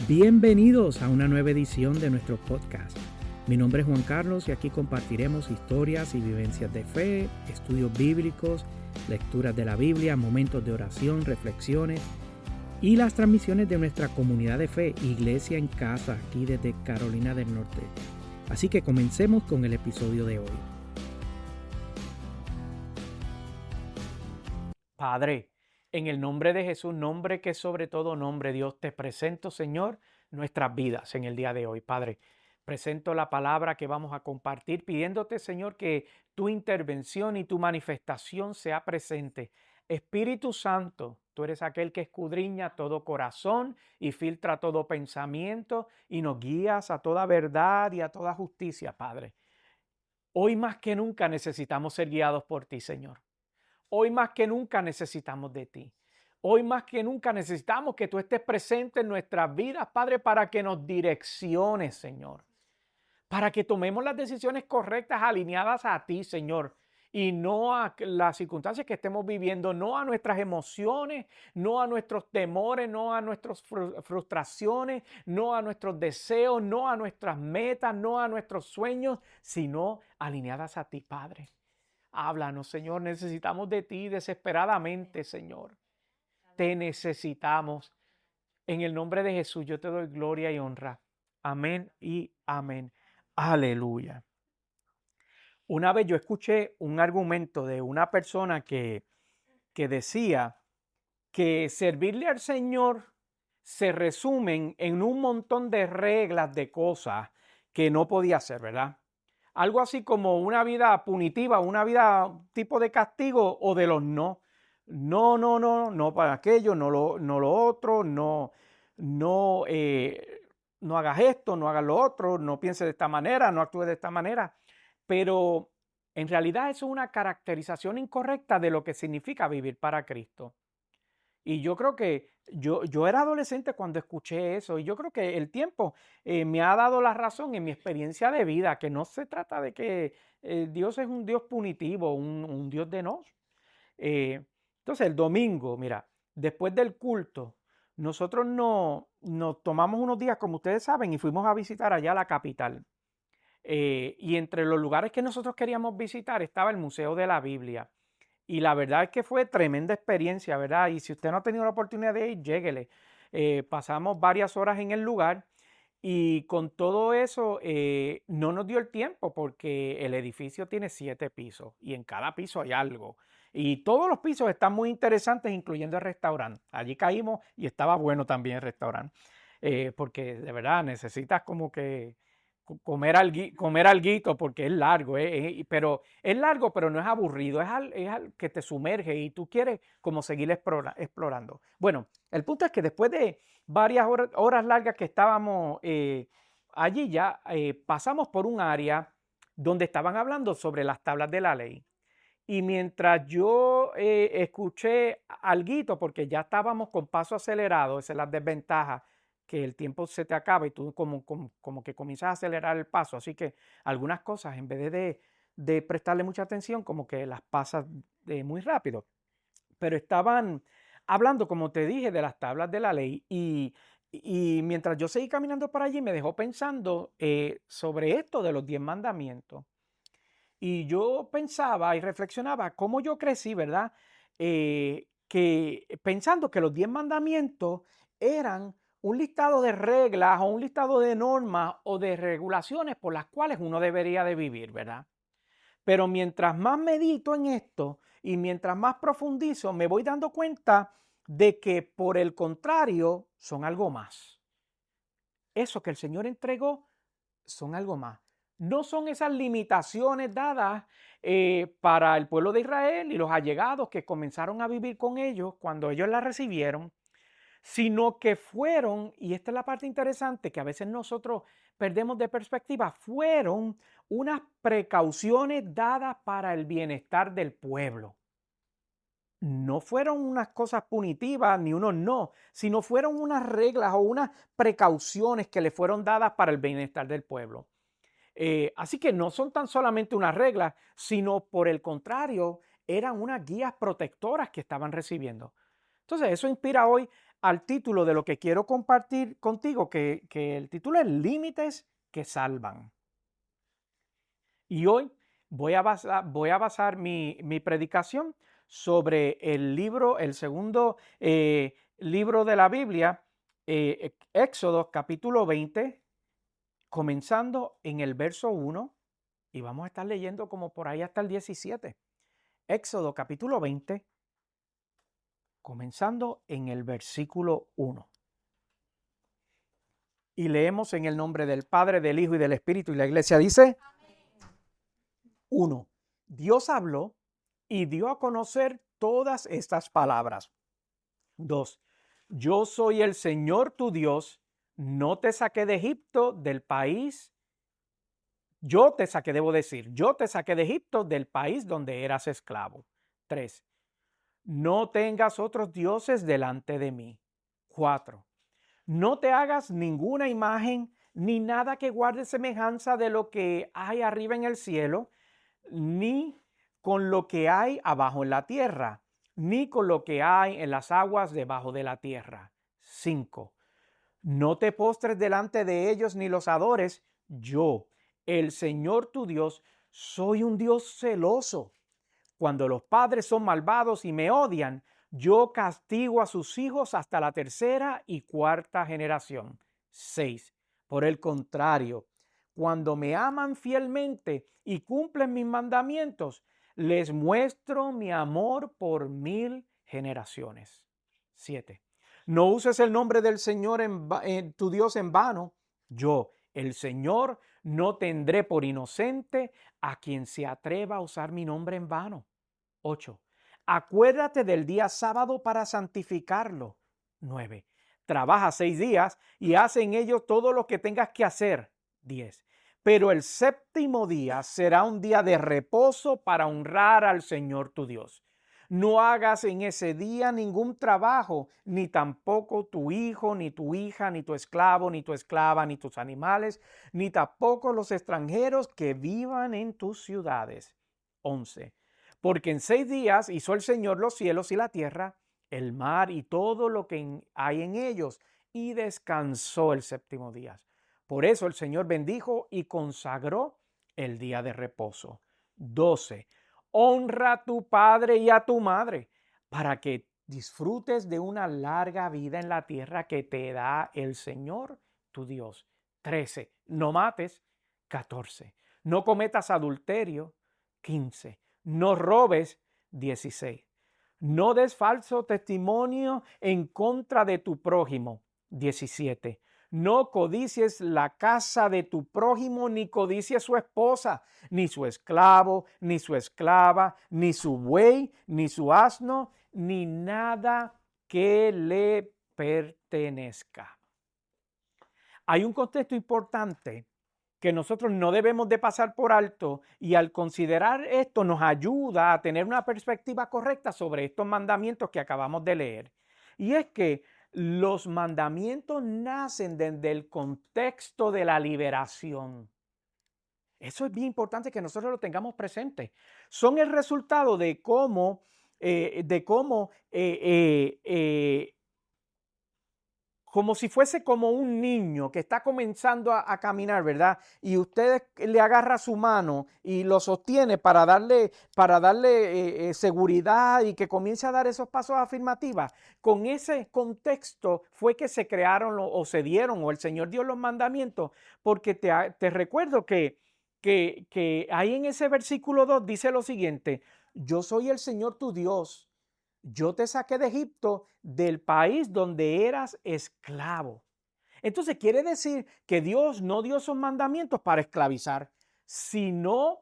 Bienvenidos a una nueva edición de nuestro podcast. Mi nombre es Juan Carlos y aquí compartiremos historias y vivencias de fe, estudios bíblicos, lecturas de la Biblia, momentos de oración, reflexiones y las transmisiones de nuestra comunidad de fe, Iglesia en Casa, aquí desde Carolina del Norte. Así que comencemos con el episodio de hoy. Padre, en el nombre de Jesús, nombre que sobre todo nombre, Dios, te presento, Señor, nuestras vidas en el día de hoy. Padre, presento la palabra que vamos a compartir, pidiéndote, Señor, que tu intervención y tu manifestación sea presente. Espíritu Santo, tú eres aquel que escudriña todo corazón y filtra todo pensamiento y nos guías a toda verdad y a toda justicia, Padre. Hoy más que nunca necesitamos ser guiados por ti, Señor. Hoy más que nunca necesitamos de ti. Hoy más que nunca necesitamos que tú estés presente en nuestras vidas, Padre, para que nos direcciones, Señor. Para que tomemos las decisiones correctas, alineadas a ti, Señor. Y no a las circunstancias que estemos viviendo, no a nuestras emociones, no a nuestros temores, no a nuestras frustraciones, no a nuestros deseos, no a nuestras metas, no a nuestros sueños, sino alineadas a ti, Padre. Háblanos, Señor, necesitamos de ti desesperadamente, Señor. Te necesitamos. En el nombre de Jesús yo te doy gloria y honra. Amén y amén. Aleluya. Una vez yo escuché un argumento de una persona que decía que servirle al Señor se resumen en un montón de reglas de cosas que no podía hacer, ¿verdad? Algo así como una vida punitiva, una vida tipo de castigo o de los no. No para aquello, no lo otro, no hagas esto, no hagas lo otro, no pienses de esta manera, no actúes de esta manera. Pero en realidad eso es una caracterización incorrecta de lo que significa vivir para Cristo. Y yo creo que yo era adolescente cuando escuché eso y yo creo que el tiempo me ha dado la razón en mi experiencia de vida, que no se trata de que Dios es un Dios punitivo, un Dios de no. Entonces el domingo, mira, después del culto, nosotros nos tomamos unos días, como ustedes saben, y fuimos a visitar allá la capital. Y entre los lugares que nosotros queríamos visitar estaba el Museo de la Biblia. Y la verdad es que fue tremenda experiencia, ¿verdad? Y si usted no ha tenido la oportunidad de ir, lléguele. Pasamos varias horas en el lugar y con todo eso no nos dio el tiempo porque el edificio tiene 7 pisos y en cada piso hay algo. Y todos los pisos están muy interesantes, incluyendo el restaurante. Allí caímos y estaba bueno también el restaurante. Porque de verdad necesitas como que comer alguito porque es largo, pero es largo, pero no es aburrido, es que te sumerge y tú quieres como seguir explorando. Bueno, el punto es que después de varias horas largas que estábamos allí ya, pasamos por un área donde estaban hablando sobre las tablas de la ley. Y mientras yo escuché alguito, porque ya estábamos con paso acelerado, esa es la desventaja, que el tiempo se te acaba y tú como que comienzas a acelerar el paso. Así que algunas cosas, en vez de prestarle mucha atención, como que las pasas muy rápido. Pero estaban hablando, como te dije, de las tablas de la ley y mientras yo seguí caminando por allí me dejó pensando sobre esto de los 10 mandamientos. Y yo pensaba y reflexionaba cómo yo crecí, ¿verdad? Que pensando que los 10 mandamientos eran un listado de reglas o un listado de normas o de regulaciones por las cuales uno debería de vivir, ¿verdad? Pero mientras más medito en esto y mientras más profundizo, me voy dando cuenta de que por el contrario son algo más. Eso que el Señor entregó son algo más. No son esas limitaciones dadas para el pueblo de Israel y los allegados que comenzaron a vivir con ellos cuando ellos la recibieron, sino que fueron, y esta es la parte interesante que a veces nosotros perdemos de perspectiva, fueron unas precauciones dadas para el bienestar del pueblo. No fueron unas cosas punitivas ni unos no, sino fueron unas reglas o unas precauciones que le fueron dadas para el bienestar del pueblo. Así que no son tan solamente unas reglas, sino por el contrario, eran unas guías protectoras que estaban recibiendo. Entonces, eso inspira hoy al título de lo que quiero compartir contigo, que el título es Límites que salvan. Y hoy voy a basar mi predicación sobre el libro, el segundo libro de la Biblia, Éxodo capítulo 20, comenzando en el verso 1, y vamos a estar leyendo como por ahí hasta el 17. Éxodo capítulo 20, comenzando en el versículo 1. Y leemos en el nombre del Padre, del Hijo y del Espíritu. Y la iglesia dice: 1. Dios habló y dio a conocer todas estas palabras. 2. Yo soy el Señor tu Dios, no te saqué de Egipto, del país. Yo te saqué de Egipto, del país donde eras esclavo. 3. No tengas otros dioses delante de mí. 4. No te hagas ninguna imagen ni nada que guarde semejanza de lo que hay arriba en el cielo, ni con lo que hay abajo en la tierra, ni con lo que hay en las aguas debajo de la tierra. 5. No te postres delante de ellos ni los adores. Yo, el Señor tu Dios, soy un Dios celoso. Cuando los padres son malvados y me odian, yo castigo a sus hijos hasta la tercera y cuarta generación. 6. Por el contrario, cuando me aman fielmente y cumplen mis mandamientos, les muestro mi amor por 1000 generaciones. 7. No uses el nombre del Señor tu Dios en vano. Yo, el Señor, no tendré por inocente a quien se atreva a usar mi nombre en vano. 8. Acuérdate del día sábado para santificarlo. 9. Trabaja 6 días y haz en ellos todo lo que tengas que hacer. 10. Pero el séptimo día será un día de reposo para honrar al Señor tu Dios. No hagas en ese día ningún trabajo, ni tampoco tu hijo, ni tu hija, ni tu esclavo, ni tu esclava, ni tus animales, ni tampoco los extranjeros que vivan en tus ciudades. 11. Porque en 6 días hizo el Señor los cielos y la tierra, el mar y todo lo que hay en ellos, y descansó el séptimo día. Por eso el Señor bendijo y consagró el día de reposo. 12. Honra a tu padre y a tu madre, para que disfrutes de una larga vida en la tierra que te da el Señor tu Dios. 13. No mates. 14. No cometas adulterio. 15. No robes. 16. No des falso testimonio en contra de tu prójimo. 17. No codicies la casa de tu prójimo, ni codicies su esposa, ni su esclavo, ni su esclava, ni su buey, ni su asno, ni nada que le pertenezca. Hay un contexto importante que nosotros no debemos de pasar por alto, y al considerar esto nos ayuda a tener una perspectiva correcta sobre estos mandamientos que acabamos de leer. Y es que los mandamientos nacen desde el contexto de la liberación. Eso es bien importante que nosotros lo tengamos presente. Son el resultado de cómo como si fuese como un niño que está comenzando a caminar, ¿verdad? Y usted le agarra su mano y lo sostiene para darle seguridad y que comience a dar esos pasos afirmativos. Con ese contexto fue que se crearon o se dieron, o el Señor dio los mandamientos, porque te recuerdo que ahí en ese versículo 2 dice lo siguiente: yo soy el Señor tu Dios. Yo te saqué de Egipto, del país donde eras esclavo. Entonces quiere decir que Dios no dio esos mandamientos para esclavizar, sino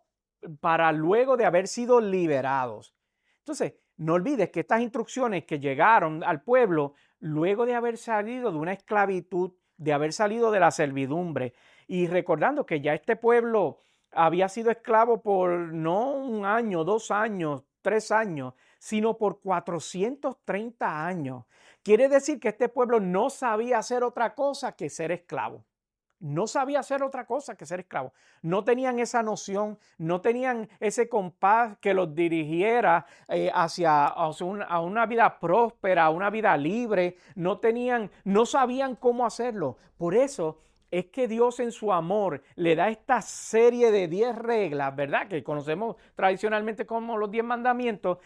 para luego de haber sido liberados. Entonces, no olvides que estas instrucciones que llegaron al pueblo luego de haber salido de una esclavitud, de haber salido de la servidumbre, y recordando que ya este pueblo había sido esclavo por no 1 año, 2 años, 3 años, sino por 430 años. Quiere decir que este pueblo no sabía hacer otra cosa que ser esclavo. No sabía hacer otra cosa que ser esclavo. No tenían esa noción, no tenían ese compás que los dirigiera a una vida próspera, a una vida libre. No sabían cómo hacerlo. Por eso es que Dios en su amor le da esta serie de 10 reglas, ¿verdad? Que conocemos tradicionalmente como los 10 mandamientos,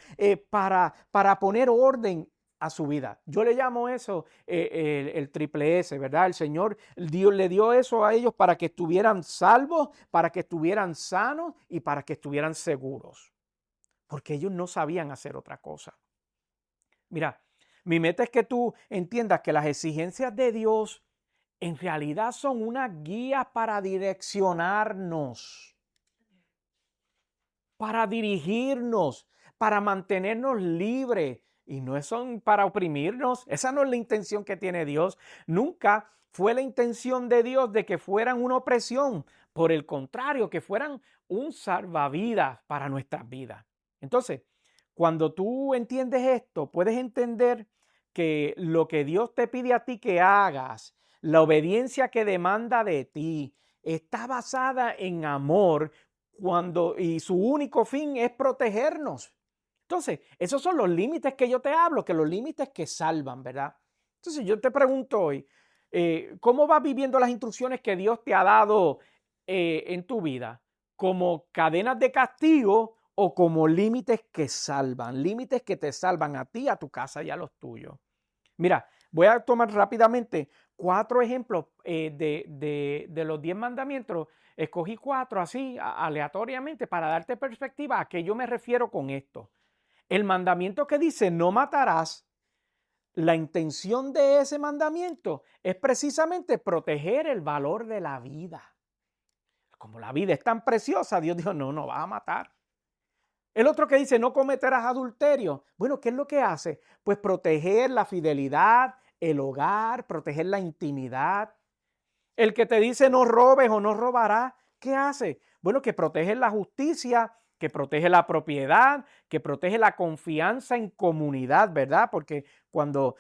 para poner orden a su vida. Yo le llamo eso el triple S, ¿verdad? El Señor Dios le dio eso a ellos para que estuvieran salvos, para que estuvieran sanos y para que estuvieran seguros, porque ellos no sabían hacer otra cosa. Mira, mi meta es que tú entiendas que las exigencias de Dios en realidad son una guía para direccionarnos, para dirigirnos, para mantenernos libres. Y no son para oprimirnos. Esa no es la intención que tiene Dios. Nunca fue la intención de Dios de que fueran una opresión. Por el contrario, que fueran un salvavidas para nuestras vidas. Entonces, cuando tú entiendes esto, puedes entender que lo que Dios te pide a ti que hagas, la obediencia que demanda de ti, está basada en amor y su único fin es protegernos. Entonces, esos son los límites que yo te hablo, que los límites que salvan, ¿verdad? Entonces, yo te pregunto hoy, ¿cómo vas viviendo las instrucciones que Dios te ha dado en tu vida? ¿Como cadenas de castigo o como límites que salvan? Límites que te salvan a ti, a tu casa y a los tuyos. Mira, voy a tomar rápidamente 4 ejemplos de los 10 mandamientos. Escogí 4 así aleatoriamente para darte perspectiva a qué yo me refiero con esto. El mandamiento que dice no matarás, la intención de ese mandamiento es precisamente proteger el valor de la vida. Como la vida es tan preciosa, Dios dijo, no vas a matar. El otro que dice no cometerás adulterio. Bueno, ¿qué es lo que hace? Pues proteger la fidelidad, el hogar, proteger la intimidad. El que te dice no robes o no robarás, ¿qué hace? Bueno, que protege la justicia, que protege la propiedad, que protege la confianza en comunidad, ¿verdad? Porque cuando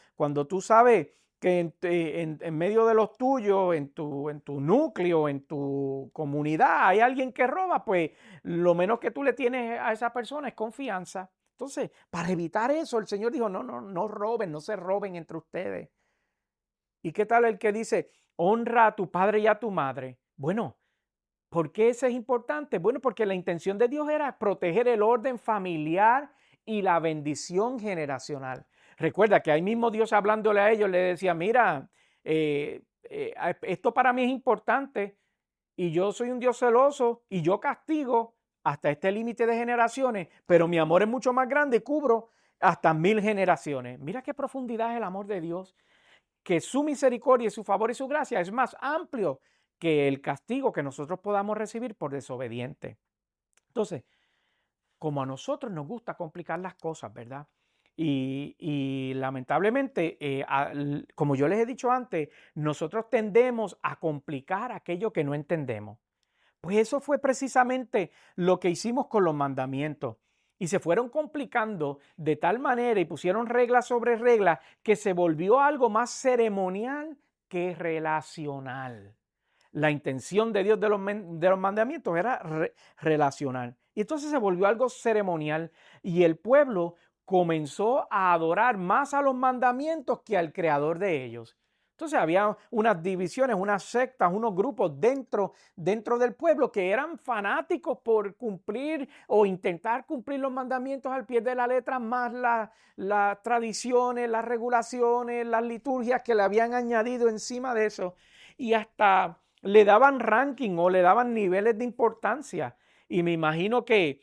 tú sabes que en medio de los tuyos, en tu núcleo, en tu comunidad, hay alguien que roba, pues lo menos que tú le tienes a esa persona es confianza. Entonces, para evitar eso, el Señor dijo, no roben, no se roben entre ustedes. ¿Y qué tal el que dice, honra a tu padre y a tu madre? Bueno, ¿por qué eso es importante? Bueno, porque la intención de Dios era proteger el orden familiar y la bendición generacional. Recuerda que ahí mismo Dios hablándole a ellos le decía, mira, esto para mí es importante y yo soy un Dios celoso y yo castigo hasta este límite de generaciones, pero mi amor es mucho más grande y cubro hasta 1000 generaciones. Mira qué profundidad es el amor de Dios, que su misericordia y su favor y su gracia es más amplio que el castigo que nosotros podamos recibir por desobediente. Entonces, como a nosotros nos gusta complicar las cosas, ¿verdad? Y lamentablemente, como yo les he dicho antes, nosotros tendemos a complicar aquello que no entendemos. Pues eso fue precisamente lo que hicimos con los mandamientos. Y se fueron complicando de tal manera y pusieron reglas sobre reglas que se volvió algo más ceremonial que relacional. La intención de Dios de los mandamientos era relacional. Y entonces se volvió algo ceremonial y el pueblo comenzó a adorar más a los mandamientos que al creador de ellos. Entonces había unas divisiones, unas sectas, unos grupos dentro del pueblo que eran fanáticos por cumplir o intentar cumplir los mandamientos al pie de la letra, más las tradiciones, las regulaciones, las liturgias que le habían añadido encima de eso. Y hasta le daban ranking o le daban niveles de importancia. Y me imagino que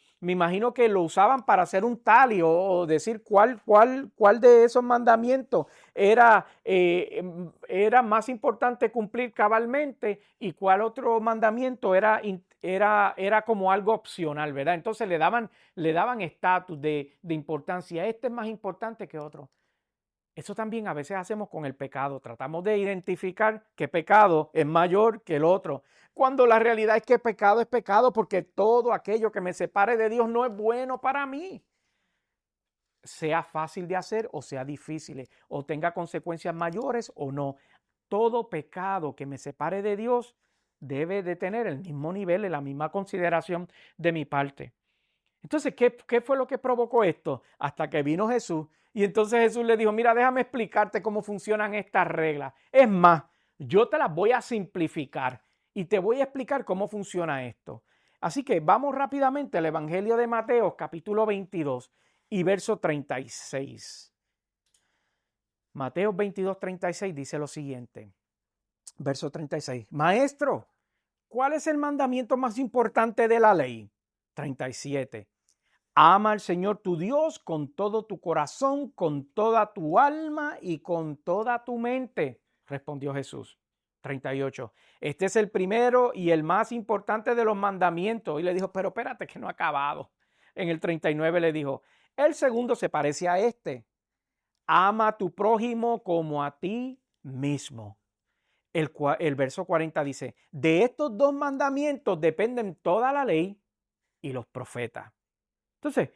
lo usaban para hacer un tally o decir cuál de esos mandamientos era más importante cumplir cabalmente y cuál otro mandamiento era como algo opcional, ¿verdad? Entonces le daban estatus de importancia. Este es más importante que otro. Eso también a veces hacemos con el pecado. Tratamos de identificar qué pecado es mayor que el otro, cuando la realidad es que pecado es pecado, porque todo aquello que me separe de Dios no es bueno para mí. Sea fácil de hacer o sea difícil, o tenga consecuencias mayores o no. todo pecado que me separe de Dios debe de tener el mismo nivel y la misma consideración de mi parte. Entonces, ¿qué fue lo que provocó esto? Hasta que vino Jesús y entonces Jesús le dijo, mira, déjame explicarte cómo funcionan estas reglas. Es más, yo te las voy a simplificar y te voy a explicar cómo funciona esto. Así que vamos rápidamente al Evangelio de Mateo, capítulo 22 y verso 36. Mateo 22, 36 dice lo siguiente. Verso 36. Maestro, ¿cuál es el mandamiento más importante de la ley? 37. Ama al Señor tu Dios con todo tu corazón, con toda tu alma y con toda tu mente, respondió Jesús. 38. Este es el primero y el más importante de los mandamientos. Y le dijo, pero espérate que no ha acabado. En el 39 le dijo, el segundo se parece a este. Ama a tu prójimo como a ti mismo. El verso 40 dice, de estos dos mandamientos dependen toda la ley y los profetas. Entonces,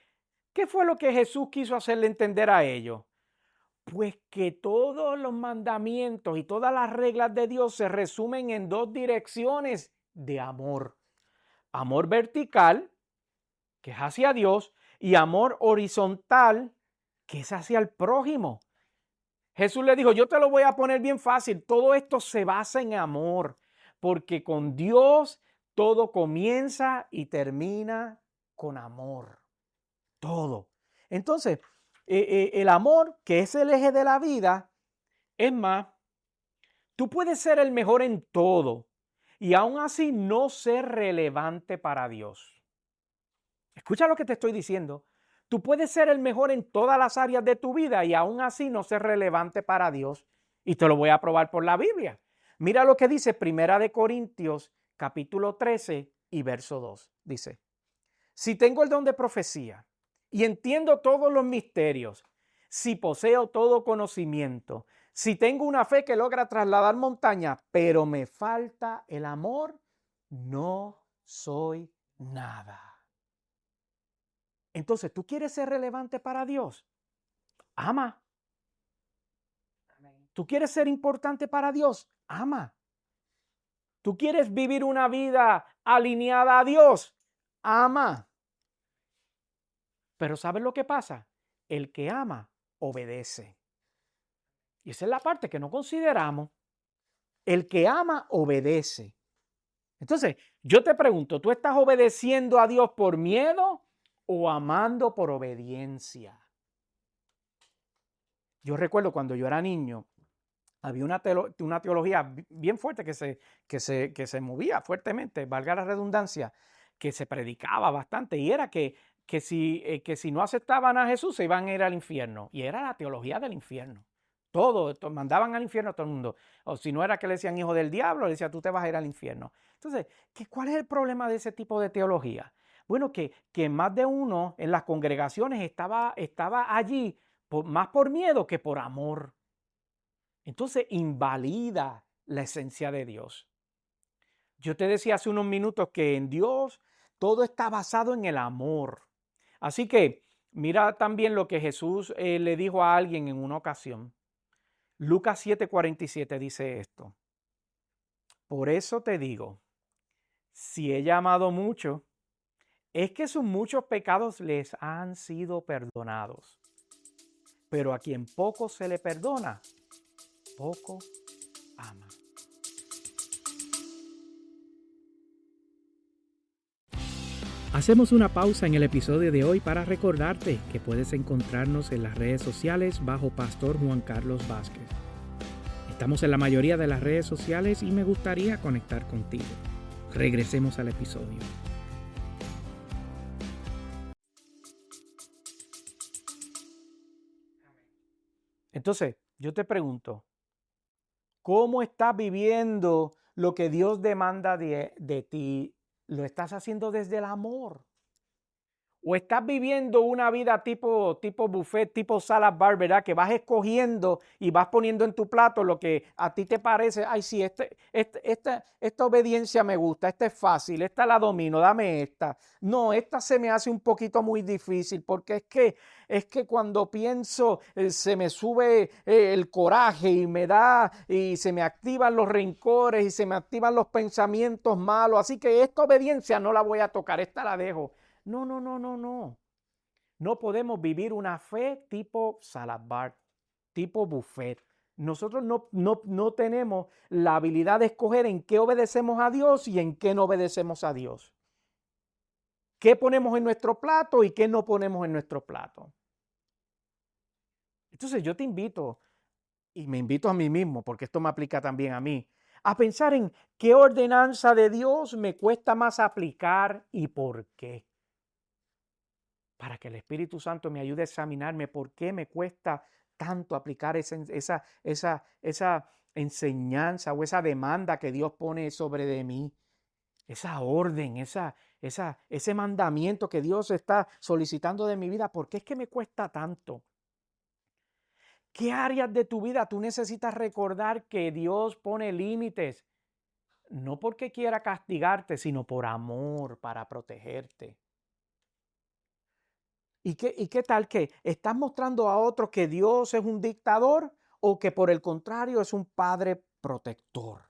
¿qué fue lo que Jesús quiso hacerle entender a ellos? Pues que todos los mandamientos y todas las reglas de Dios se resumen en dos direcciones de amor. Amor vertical, que es hacia Dios, y amor horizontal, que es hacia el prójimo. Jesús le dijo, yo te lo voy a poner bien fácil, todo esto se basa en amor, porque con Dios todo comienza y termina con amor. Todo. Entonces, el amor, que es el eje de la vida, es más, tú puedes ser el mejor en todo y aún así no ser relevante para Dios. Escucha lo que te estoy diciendo. Tú puedes ser el mejor en todas las áreas de tu vida y aún así no ser relevante para Dios. Y te lo voy a probar por la Biblia. Mira lo que dice Primera de Corintios, capítulo 13 y verso 2. Dice, si tengo el don de profecía y entiendo todos los misterios, si poseo todo conocimiento, si tengo una fe que logra trasladar montañas, pero me falta el amor, no soy nada. Entonces, ¿tú quieres ser relevante para Dios? Ama. ¿Tú quieres ser importante para Dios? Ama. ¿Tú quieres vivir una vida alineada a Dios? Ama. Pero ¿sabes lo que pasa? El que ama, obedece. Y esa es la parte que no consideramos. El que ama, obedece. Entonces, yo te pregunto, ¿tú estás obedeciendo a Dios por miedo o amando por obediencia? Yo recuerdo cuando yo era niño, había una teología bien fuerte que se movía fuertemente, valga la redundancia, que se predicaba bastante, y era que si no aceptaban a Jesús se iban a ir al infierno, y era la teología del infierno. Todo, mandaban al infierno a todo el mundo. O si no era que le decían hijo del diablo, le decía tú te vas a ir al infierno. Entonces, ¿cuál es el problema de ese tipo de teología? Bueno, que más de uno en las congregaciones estaba allí más por miedo que por amor. Entonces invalida la esencia de Dios. Yo te decía hace unos minutos que en Dios todo está basado en el amor. Así que mira también lo que Jesús le dijo a alguien en una ocasión. Lucas 7:47 dice esto. Por eso te digo, si he llamado mucho, es que sus muchos pecados les han sido perdonados. Pero a quien poco se le perdona, poco ama. Hacemos una pausa en el episodio de hoy para recordarte que puedes encontrarnos en las redes sociales bajo Pastor Juan Carlos Vázquez. Estamos en la mayoría de las redes sociales y me gustaría conectar contigo. Regresemos al episodio. Entonces, yo te pregunto, ¿cómo estás viviendo lo que Dios demanda de ti? ¿Lo estás haciendo desde el amor ¿O estás viviendo una vida tipo buffet, tipo salad bar, ¿verdad? Que vas escogiendo y vas poniendo en tu plato lo que a ti te parece. Ay, sí, esta obediencia me gusta, esta es fácil, esta la domino, dame esta. No, esta se me hace un poquito muy difícil porque es que cuando pienso se me sube el coraje y se me activan los rencores y se me activan los pensamientos malos. Así que esta obediencia no la voy a tocar, esta la dejo. No, no, no, no, no. No podemos vivir una fe tipo salad bar, tipo buffet. Nosotros no tenemos la habilidad de escoger en qué obedecemos a Dios y en qué no obedecemos a Dios. ¿Qué ponemos en nuestro plato y qué no ponemos en nuestro plato? Entonces yo te invito, y me invito a mí mismo, porque esto me aplica también a mí, a pensar en qué ordenanza de Dios me cuesta más aplicar y por qué. Para que el Espíritu Santo me ayude a examinarme por qué me cuesta tanto aplicar esa enseñanza o esa demanda que Dios pone sobre de mí, esa orden, ese mandamiento que Dios está solicitando de mi vida. ¿Por qué es que me cuesta tanto? ¿Qué áreas de tu vida tú necesitas recordar que Dios pone límites? No porque quiera castigarte, sino por amor, para protegerte. ¿Y qué tal que estás mostrando a otros que Dios es un dictador o que por el contrario es un padre protector?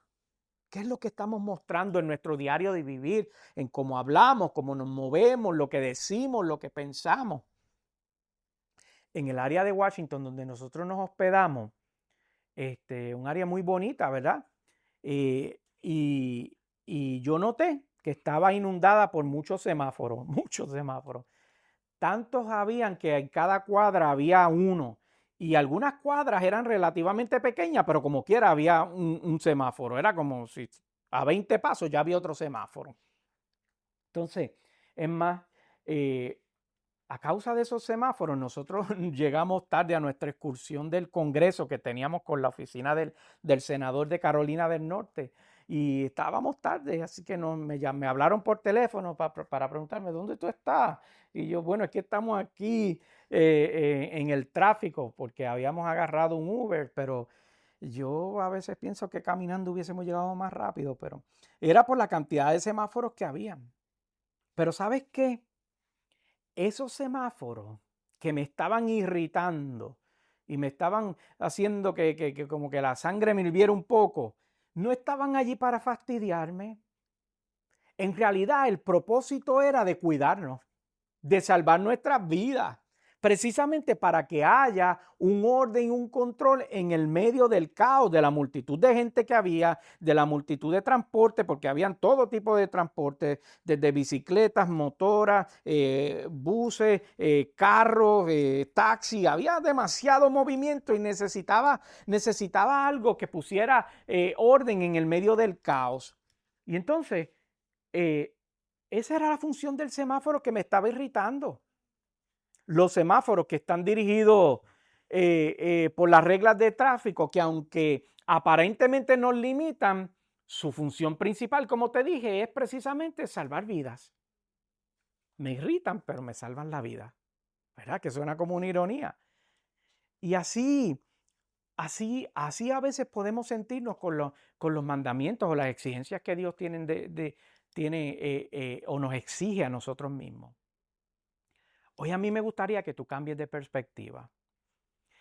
¿Qué es lo que estamos mostrando en nuestro diario de vivir, en cómo hablamos, cómo nos movemos, lo que decimos, lo que pensamos? En el área de Washington, donde nosotros nos hospedamos, un área muy bonita, ¿verdad? Y yo noté que estaba inundada por muchos semáforos, muchos semáforos. Tantos habían que en cada cuadra había uno. Y algunas cuadras eran relativamente pequeñas, pero como quiera había un semáforo. Era como si a 20 pasos ya había otro semáforo. Entonces, es más, a causa de esos semáforos, nosotros llegamos tarde a nuestra excursión del Congreso que teníamos con la oficina del senador de Carolina del Norte. Y estábamos tarde, así que me hablaron por teléfono para preguntarme, ¿dónde tú estás? Y yo, bueno, es que estamos aquí en el tráfico porque habíamos agarrado un Uber, pero yo a veces pienso que caminando hubiésemos llegado más rápido, pero era por la cantidad de semáforos que habían. Pero ¿sabes qué? Esos semáforos que me estaban irritando y me estaban haciendo que como que la sangre me hirviera un poco, no estaban allí para fastidiarme. En realidad el propósito era de cuidarnos, de salvar nuestras vidas, precisamente para que haya un orden y un control en el medio del caos, de la multitud de gente que había, de la multitud de transporte, porque habían todo tipo de transporte, desde bicicletas, motoras, buses, carros, taxis, había demasiado movimiento y necesitaba algo que pusiera orden en el medio del caos. Y entonces, eh, esa era la función del semáforo que me estaba irritando. Los semáforos que están dirigidos por las reglas de tráfico, que aunque aparentemente nos limitan, su función principal, como te dije, es precisamente salvar vidas. Me irritan, pero me salvan la vida. ¿Verdad? Que suena como una ironía. Y así a veces podemos sentirnos con los mandamientos o las exigencias que Dios tiene o nos exige a nosotros mismos. Hoy a mí me gustaría que tú cambies de perspectiva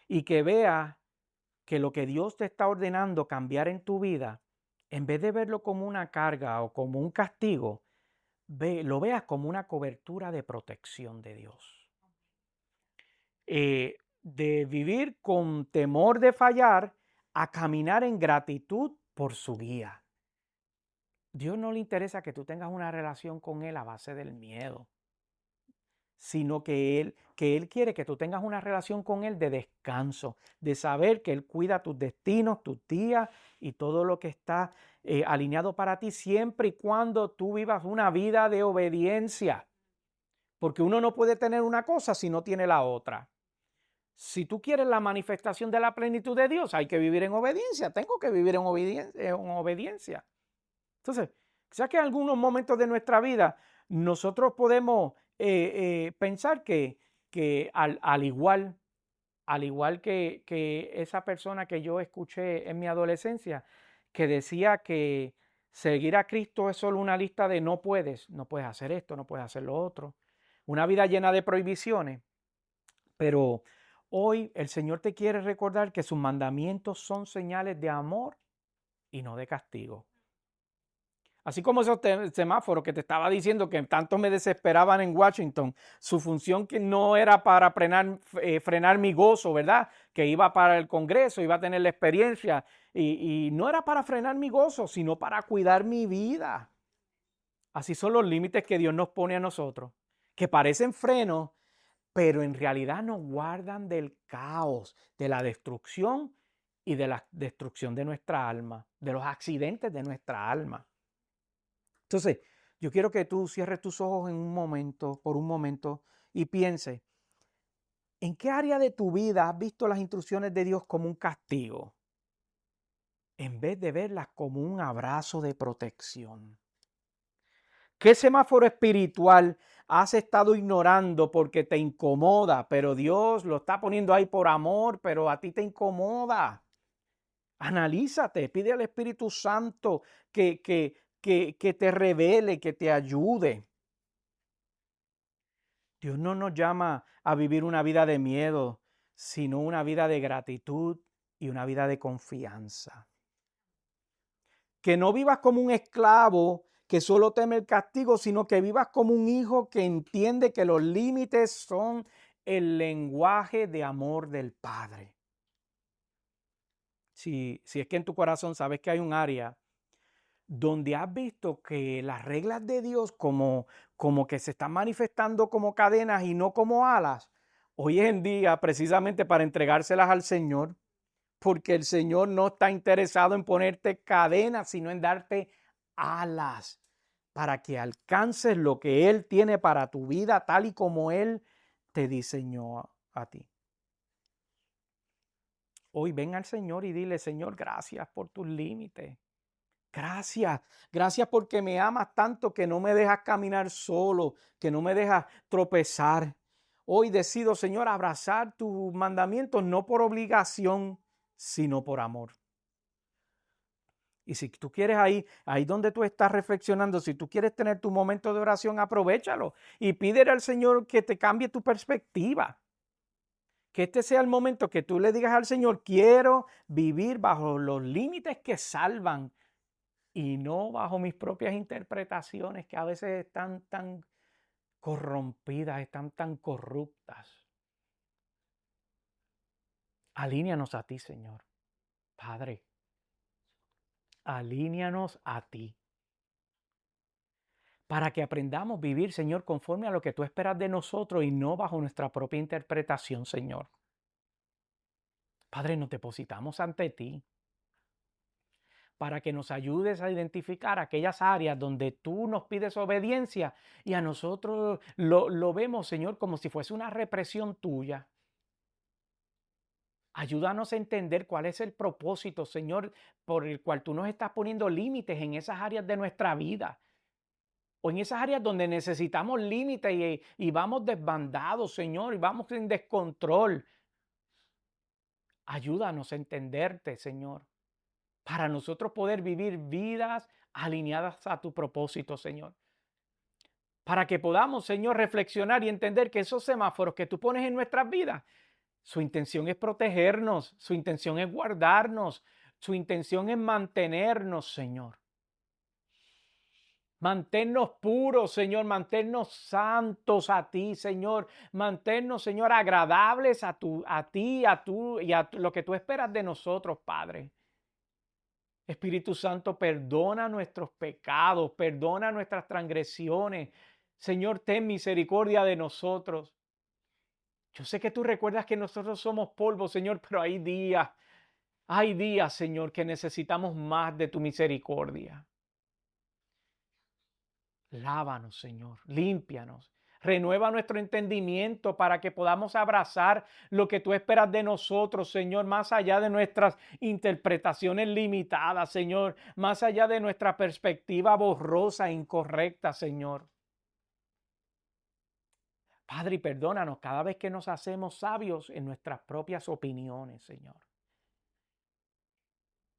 y que veas que lo que Dios te está ordenando cambiar en tu vida, en vez de verlo como una carga o como un castigo, lo veas como una cobertura de protección de Dios. De vivir con temor de fallar a caminar en gratitud por su guía. Dios no le interesa que tú tengas una relación con Él a base del miedo, sino que Él quiere que tú tengas una relación con Él de descanso, de saber que Él cuida tus destinos, tus días y todo lo que está alineado para ti, siempre y cuando tú vivas una vida de obediencia. Porque uno no puede tener una cosa si no tiene la otra. Si tú quieres la manifestación de la plenitud de Dios, hay que vivir en obediencia. Tengo que vivir en obediencia. Entonces, quizás que en algunos momentos de nuestra vida nosotros podemos pensar que al igual que esa persona que yo escuché en mi adolescencia, que decía que seguir a Cristo es solo una lista de no puedes hacer esto, no puedes hacer lo otro, una vida llena de prohibiciones, pero hoy el Señor te quiere recordar que sus mandamientos son señales de amor y no de castigo. Así como esos semáforos que te estaba diciendo que tanto me desesperaban en Washington, su función que no era para frenar mi gozo, ¿verdad? Que iba para el Congreso, iba a tener la experiencia y no era para frenar mi gozo, sino para cuidar mi vida. Así son los límites que Dios nos pone a nosotros, que parecen frenos, pero en realidad nos guardan del caos, de la destrucción y de la destrucción de nuestra alma, de los accidentes de nuestra alma. Entonces, yo quiero que tú cierres tus ojos por un momento, y piense, ¿en qué área de tu vida has visto las instrucciones de Dios como un castigo, en vez de verlas como un abrazo de protección? ¿Qué semáforo espiritual has estado ignorando porque te incomoda, pero Dios lo está poniendo ahí por amor, pero a ti te incomoda? Analízate, pide al Espíritu Santo que te revele, que te ayude. Dios no nos llama a vivir una vida de miedo, sino una vida de gratitud y una vida de confianza. Que no vivas como un esclavo que solo teme el castigo, sino que vivas como un hijo que entiende que los límites son el lenguaje de amor del Padre. Si es que en tu corazón sabes que hay un área donde has visto que las reglas de Dios como que se están manifestando como cadenas y no como alas, hoy en día precisamente para entregárselas al Señor, porque el Señor no está interesado en ponerte cadenas, sino en darte alas para que alcances lo que Él tiene para tu vida tal y como Él te diseñó a ti. Hoy ven al Señor y dile, Señor, gracias por tus límites. Gracias, gracias porque me amas tanto que no me dejas caminar solo, que no me dejas tropezar. Hoy decido, Señor, abrazar tus mandamientos no por obligación, sino por amor. Y si tú quieres ahí donde tú estás reflexionando, si tú quieres tener tu momento de oración, aprovéchalo y pídele al Señor que te cambie tu perspectiva. Que este sea el momento que tú le digas al Señor, quiero vivir bajo los límites que salvan y no bajo mis propias interpretaciones que a veces están tan corrompidas, están tan corruptas. Alíneanos a ti, Señor. Padre, alíneanos a ti. Para que aprendamos a vivir, Señor, conforme a lo que tú esperas de nosotros y no bajo nuestra propia interpretación, Señor. Padre, nos depositamos ante ti para que nos ayudes a identificar aquellas áreas donde tú nos pides obediencia y a nosotros lo vemos, Señor, como si fuese una represión tuya. Ayúdanos a entender cuál es el propósito, Señor, por el cual tú nos estás poniendo límites en esas áreas de nuestra vida. O en esas áreas donde necesitamos límites y vamos desbandados, Señor, y vamos en descontrol. Ayúdanos a entenderte, Señor, para nosotros poder vivir vidas alineadas a tu propósito, Señor. Para que podamos, Señor, reflexionar y entender que esos semáforos que tú pones en nuestras vidas, su intención es protegernos, su intención es guardarnos, su intención es mantenernos, Señor. Manténnos puros, Señor, manténnos santos a ti, Señor. Manténnos, Señor, agradables a ti y a lo que tú esperas de nosotros, Padre. Espíritu Santo, perdona nuestros pecados, perdona nuestras transgresiones. Señor, ten misericordia de nosotros. Yo sé que tú recuerdas que nosotros somos polvo, Señor, pero hay días, Señor, que necesitamos más de tu misericordia. Lávanos, Señor, límpianos. Renueva nuestro entendimiento para que podamos abrazar lo que tú esperas de nosotros, Señor, más allá de nuestras interpretaciones limitadas, Señor, más allá de nuestra perspectiva borrosa e incorrecta, Señor. Padre, y perdónanos cada vez que nos hacemos sabios en nuestras propias opiniones, Señor.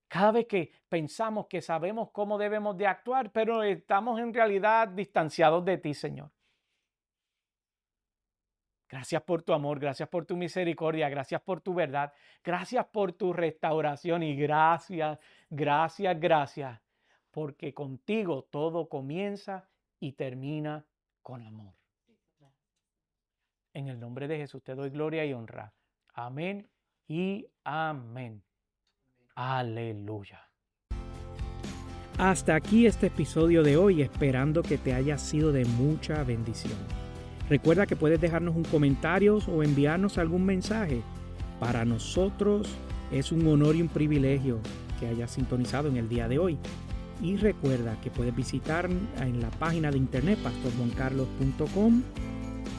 Cada vez que pensamos que sabemos cómo debemos de actuar, pero estamos en realidad distanciados de ti, Señor. Gracias por tu amor, gracias por tu misericordia, gracias por tu verdad, gracias por tu restauración y gracias, porque contigo todo comienza y termina con amor. En el nombre de Jesús te doy gloria y honra. Amén y amén. Aleluya. Hasta aquí este episodio de hoy, esperando que te haya sido de mucha bendición. Recuerda que puedes dejarnos un comentario o enviarnos algún mensaje. Para nosotros es un honor y un privilegio que hayas sintonizado en el día de hoy. Y recuerda que puedes visitar en la página de internet pastorjuancarlos.com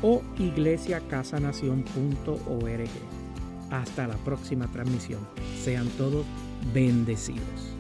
o iglesiacasanación.org. Hasta la próxima transmisión. Sean todos bendecidos.